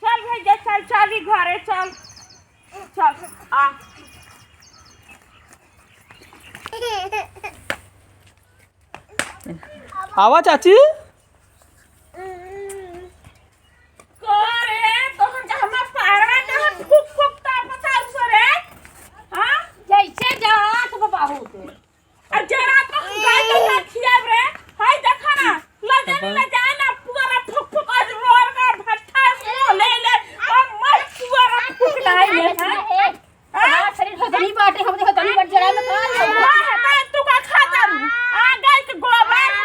चल भैया चल चली घरे चल चल आ आवा चाची करे तोहन के हमरा पारवा के फुक फुक ता पता उसरे हां जैसे जात बाबा होते आ जरा तो गाय के खियाब रे हाय देखा ना लगे न जाए ना पूरा फुक फुक आज रोर का भट्ठा से ले ले और मर पूरा फुक लाए ले हां शरीर हथनी बाटे हम देखो तनी बट जरा मत हां तू का खाता रू आ गाय के गोबर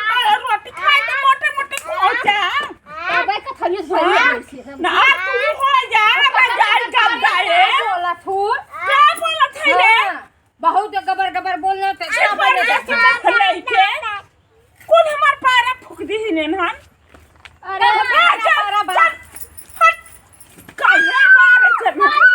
रोटी खाए तो मोटे मोटे पहुंचा गाय का थली भरी ना तू हो जा बाजार जब जाए बोला तू क्या बोला थे रे बहुत गबर गबर बोलना ते के कौन हमार पारा फूक दी ने हन अरे पारा हट काहे पारे चल